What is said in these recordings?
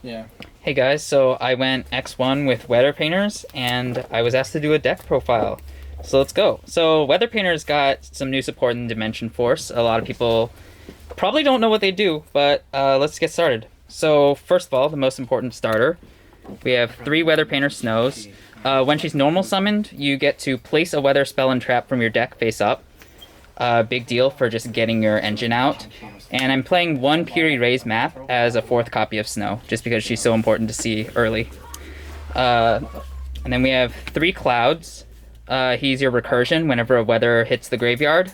Yeah. Hey guys, so I went X1 with Weather Painters and I was asked to do a deck profile. So let's go. So Weather Painters got some new support in Dimension Force. A lot of people probably don't know what they do, but let's get started. So first of all, the most important starter, we have 3 Weather Painter Snows. When she's normal summoned, you get to place a weather spell and trap from your deck face up. Big deal for just getting your engine out. And I'm playing one Piri Ray's map as a 4th copy of Snow, just because she's so important to see early. Uh, and then we have 3 Clouds. He's your recursion. Whenever a weather hits the graveyard,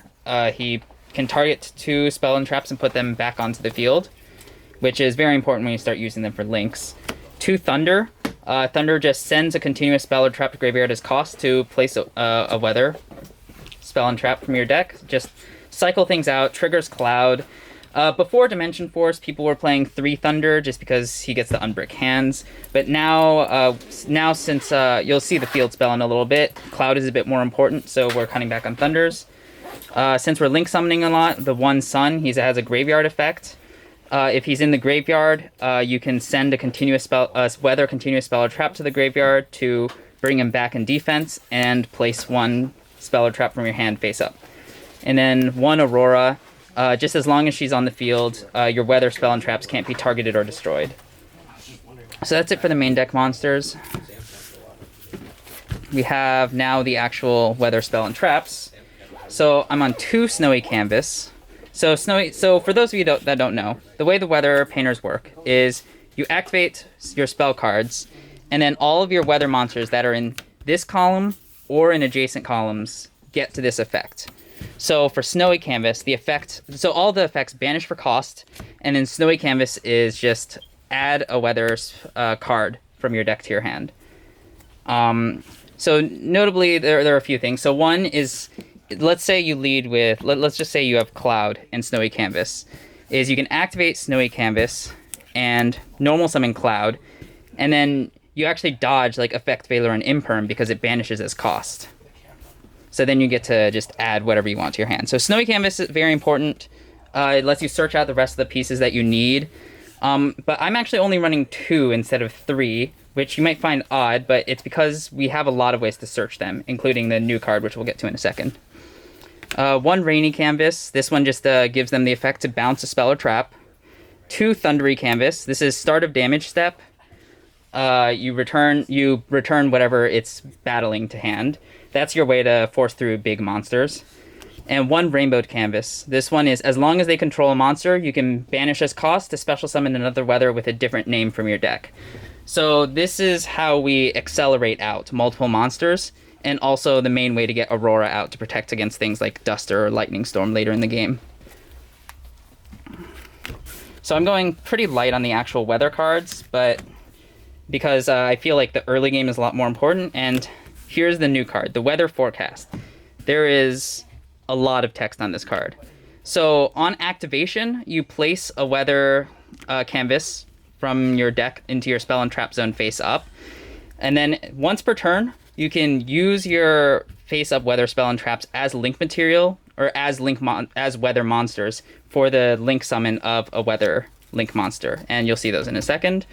he can target 2 spell and traps and put them back onto the field, which is very important when you start using them for links. 2 Thunder. Thunder just sends a continuous spell or trap to graveyard as cost to place a weather spell and trap from your deck. Just cycle things out, triggers Cloud. Before Dimension Force, people were playing 3 Thunder just because he gets the unbrick hands. But now since you'll see the field spell in a little bit, Cloud is a bit more important, so we're cutting back on Thunders. Since we're link summoning a lot, the 1 Sun, he has a graveyard effect. If he's in the graveyard, you can send a continuous spell, weather continuous spell or trap to the graveyard to bring him back in defense and place 1 spell or trap from your hand face up. And then 1 Aurora. Just as long as she's on the field, your weather spell and traps can't be targeted or destroyed. So that's it for the main deck monsters. We have now the actual weather spell and traps. So I'm on 2 Snowy Canvas. So for those of you that don't know, the way the weather painters work is you activate your spell cards, and then all of your weather monsters that are in this column or in adjacent columns get to this effect. So for Snowy Canvas, so all the effects banish for cost, and then Snowy Canvas is just add a weather card from your deck to your hand. So notably, there are a few things. So one is, let's say you lead with, let's just say you have Cloud and Snowy Canvas, is you can activate Snowy Canvas and normal summon Cloud, and then you actually dodge like Effect Veiler and Imperm because it banishes as cost. So then you get to just add whatever you want to your hand. So Snowy Canvas is very important. It lets you search out the rest of the pieces that you need. But I'm actually only running 2 instead of 3, which you might find odd, but it's because we have a lot of ways to search them, including the new card, which we'll get to in a second. 1 Rainy Canvas. This one just gives them the effect to bounce a spell or trap. 2 Thundery Canvas. This is start of damage step. You return whatever it's battling to hand. That's your way to force through big monsters. And 1 Rainbowed Canvas. This one is, as long as they control a monster, you can banish as cost to special summon another weather with a different name from your deck. So this is how we accelerate out multiple monsters, and also the main way to get Aurora out to protect against things like Duster or Lightning Storm later in the game. So I'm going pretty light on the actual weather cards, but because I feel like the early game is a lot more important. And here's the new card, the Weather Forecast. There is a lot of text on this card. So on activation, you place a weather canvas from your deck into your spell and trap zone face up. And then once per turn, you can use your face up weather spell and traps as link material or as weather monsters for the link summon of a weather link monster. And you'll see those in a second.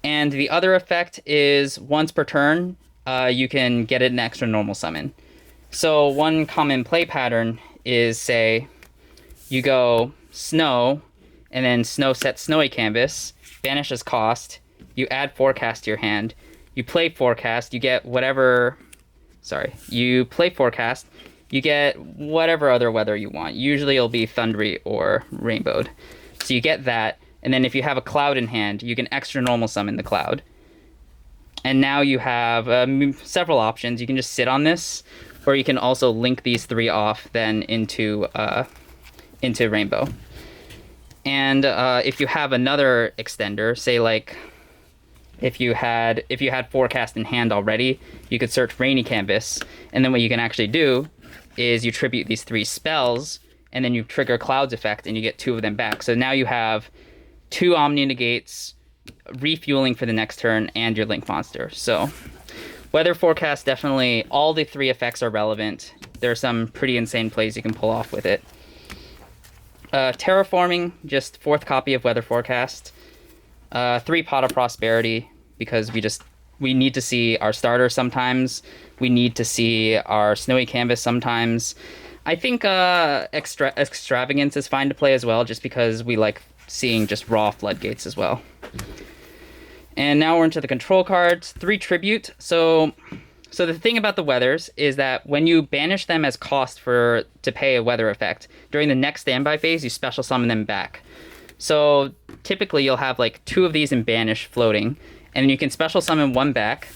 And the other effect is once per turn, you can get an extra normal summon. So one common play pattern is, say, you go Snow, and then Snow sets Snowy Canvas, banishes cost, you add Forecast to your hand, you play Forecast, you get whatever... Sorry, you play Forecast, you get whatever other weather you want. Usually it'll be Thundery or Rainbowed. So you get that, and then if you have a Cloud in hand, you can extra normal summon the Cloud. And now you have several options. You can just sit on this, or you can also link these 3 off then into Rainbow. And if you have another extender, say like if you had Forecast in hand already, you could search Rainy Canvas, and then what you can actually do is you tribute these 3 spells, and then you trigger Cloud's effect, and you get 2 of them back. So now you have 2 Omni Negates, refueling for the next turn, and your link monster. So Weather Forecast, definitely all the 3 effects are relevant. There are some pretty insane plays you can pull off with it. Terraforming, just 4th copy of Weather Forecast. 3 Pot of Prosperity, because we need to see our starter sometimes. We need to see our Snowy Canvas sometimes. I think Extravagance is fine to play as well, just because we like seeing just raw floodgates as well. And now we're into the control cards. 3 Tribute. So the thing about the weathers is that when you banish them as cost to pay a weather effect, during the next standby phase, you special summon them back. So typically you'll have like 2 of these in banish floating, and then you can special summon 1 back,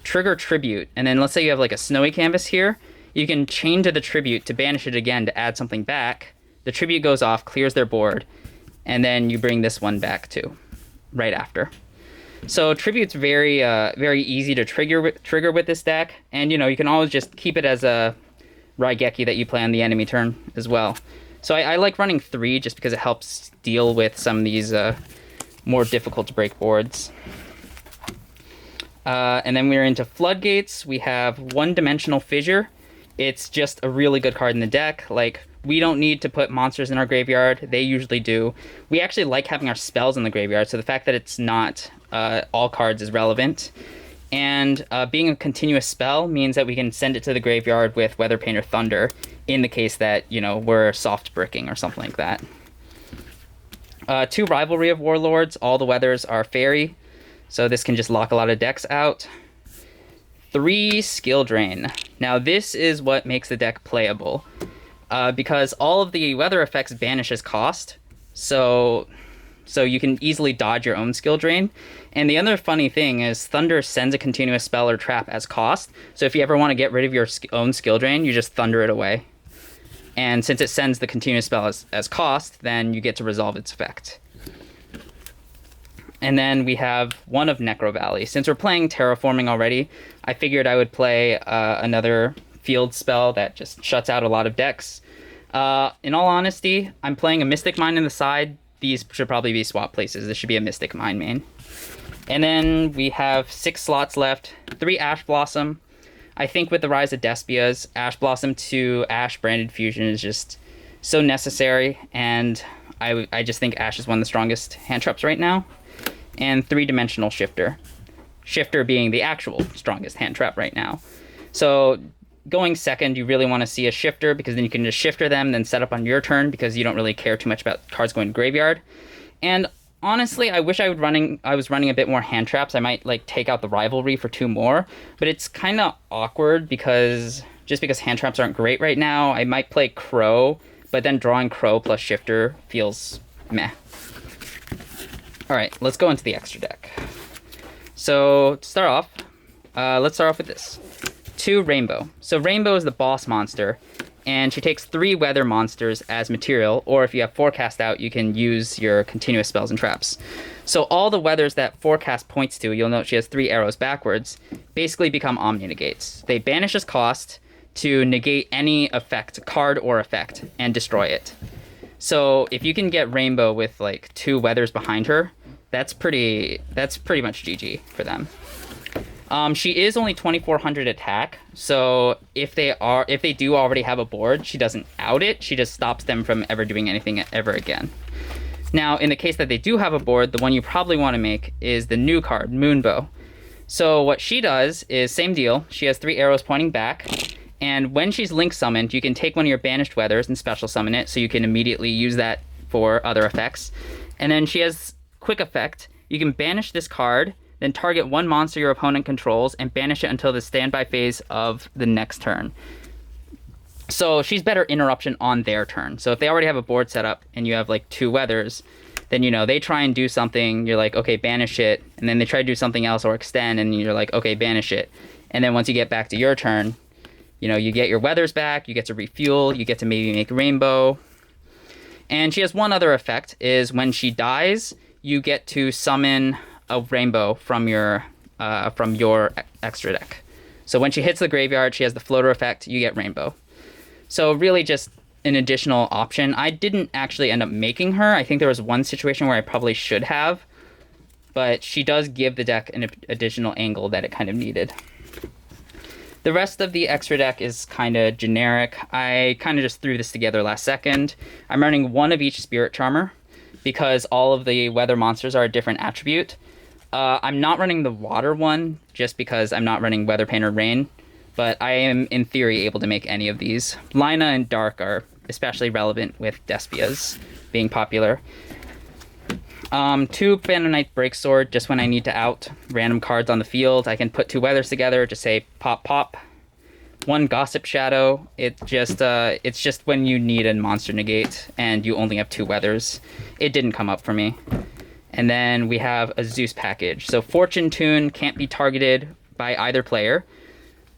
trigger Tribute, and then let's say you have like a Snowy Canvas here, you can chain to the Tribute to banish it again to add something back. The Tribute goes off, clears their board, and then you bring this one back too, right after. So Tribute's very easy to trigger with this deck, and you can always just keep it as a Raigeki that you play on the enemy turn as well. So I like running 3 just because it helps deal with some of these more difficult to break boards. And then we're into Floodgates. We have One-Dimensional Fissure. It's just a really good card in the deck. Like, we don't need to put monsters in our graveyard. They usually do. We actually like having our spells in the graveyard, so the fact that it's not all cards is relevant. And being a continuous spell means that we can send it to the graveyard with Weather Pain or Thunder in the case that, we're soft bricking or something like that. 2 Rivalry of Warlords. All the weathers are fairy, so this can just lock a lot of decks out. 3 Skill Drain. Now this is what makes the deck playable. Because all of the weather effects banish as cost, so you can easily dodge your own skill drain. And the other funny thing is Thunder sends a continuous spell or trap as cost, so if you ever want to get rid of your own skill drain, you just Thunder it away. And since it sends the continuous spell as cost, then you get to resolve its effect. And then we have 1 of Necro Valley. Since we're playing Terraforming already, I figured I would play another field spell that just shuts out a lot of decks. In all honesty, I'm playing a Mystic Mine in the side. These should probably be swap places. This should be a Mystic Mine main. And then we have 6 slots left. 3 Ash Blossom. I think with the rise of Despias, Ash Blossom to Ash Branded Fusion is just so necessary, and I just think Ash is one of the strongest hand traps right now. And 3-Dimensional Shifter. Shifter being the actual strongest hand trap right now. So going second, you really want to see a Shifter, because then you can just Shifter them, then set up on your turn, because you don't really care too much about cards going to graveyard. And honestly, I wish I was running a bit more hand traps. I might like take out the Rivalry for 2 more, but it's kind of awkward because hand traps aren't great right now. I might play Crow, but then drawing Crow plus Shifter feels meh. All right, let's go into the extra deck. So to start off, let's start off with this. 2 Rainbow. So Rainbow is the boss monster, and she takes 3 weather monsters as material, or if you have Forecast out, you can use your continuous spells and traps. So all the weathers that Forecast points to, you'll note she has 3 arrows backwards, basically become Omni Negates. They banish as cost to negate any effect, card or effect, and destroy it. So if you can get Rainbow with like 2 weathers behind her, that's pretty much GG for them. She is only 2400 attack, so if they do already have a board, she doesn't out it, she just stops them from ever doing anything ever again. Now, in the case that they do have a board, the one you probably want to make is the new card, Moonbow. So what she does is same deal. She has 3 arrows pointing back, and when she's link summoned, you can take one of your banished weathers and special summon it, so you can immediately use that for other effects. And then she has quick effect. You can banish this card, then target 1 monster your opponent controls and banish it until the standby phase of the next turn. So she's better interruption on their turn. So if they already have a board set up and you have like 2 weathers, then they try and do something, you're like, okay, banish it, and then they try to do something else or extend, and you're like, okay, banish it. And then once you get back to your turn, you get your weathers back, you get to refuel, you get to maybe make Rainbow. And she has one other effect, is when she dies, you get to summon a Rainbow from your extra deck. So when she hits the graveyard, she has the floater effect, you get Rainbow. So really just an additional option. I didn't actually end up making her. I think there was one situation where I probably should have, but she does give the deck an additional angle that it kind of needed. The rest of the extra deck is kind of generic. I kind of just threw this together last second. I'm running 1 of each Spirit Charmer, because all of the weather monsters are a different attribute. I'm not running the water one just because I'm not running Weather Pain or Rain, but I am in theory able to make any of these. Lina and Dark are especially relevant with Despia's being popular. 2 Phantom Knight Breaksword, just when I need to out random cards on the field. I can put 2 weathers together to say pop pop. 1 Gossip Shadow. It's just when you need a monster negate and you only have 2 weathers. It didn't come up for me. And then we have a Zeus package. So Fortune Tune can't be targeted by either player.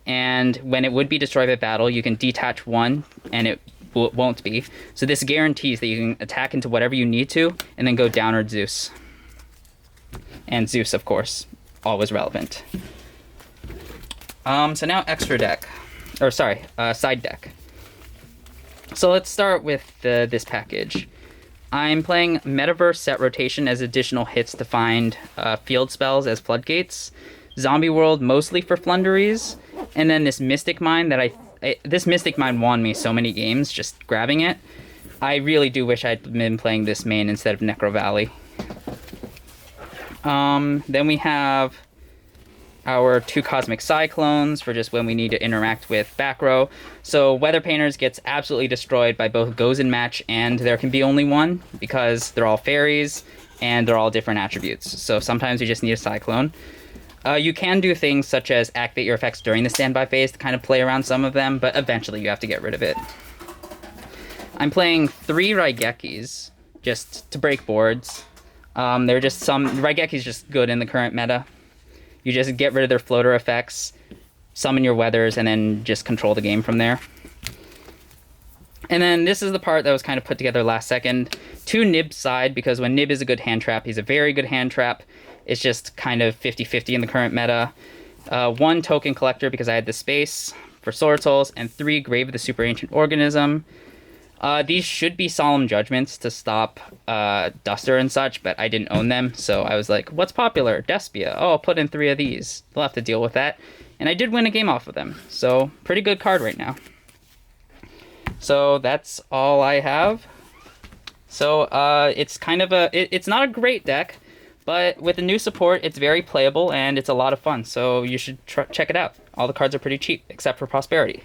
And when it would be destroyed by battle, you can detach 1 and it won't be. So this guarantees that you can attack into whatever you need to and then go downward Zeus. And Zeus, of course, always relevant. So now extra deck. Or sorry, side deck. So let's start with this package. I'm playing Metaverse Set Rotation as additional hits to find field spells as floodgates. Zombie World mostly for flunderies. And then this Mystic Mine that this Mystic Mine won me so many games just grabbing it. I really do wish I'd been playing this main instead of Necro Valley. Then we have our 2 Cosmic Cyclones for just when we need to interact with back row. So Weather Painters gets absolutely destroyed by both Goes in Match and there can be only 1 because they're all fairies and they're all different attributes. So sometimes you just need a Cyclone. You can do things such as activate your effects during the standby phase to kind of play around some of them, but eventually you have to get rid of it. I'm playing 3 Raigekis just to break boards. They're just Raigeki's just good in the current meta. You just get rid of their floater effects, summon your weathers, and then just control the game from there. And then this is the part that was kind of put together last second. 2 Nib's side, because when Nib is a good hand trap, he's a very good hand trap. It's just kind of 50-50 in the current meta. 1 Token Collector, because I had the space for Sword Souls, and 3 Grave of the Super Ancient Organism. These should be Solemn Judgments to stop Duster and such, but I didn't own them, so I was like, what's popular? Despia. Oh, I'll put in 3 of these. They'll have to deal with that. And I did win a game off of them, so pretty good card right now. So that's all I have. So it's kind of it's not a great deck, but with the new support, it's very playable and it's a lot of fun. So you should check it out. All the cards are pretty cheap, except for Prosperity.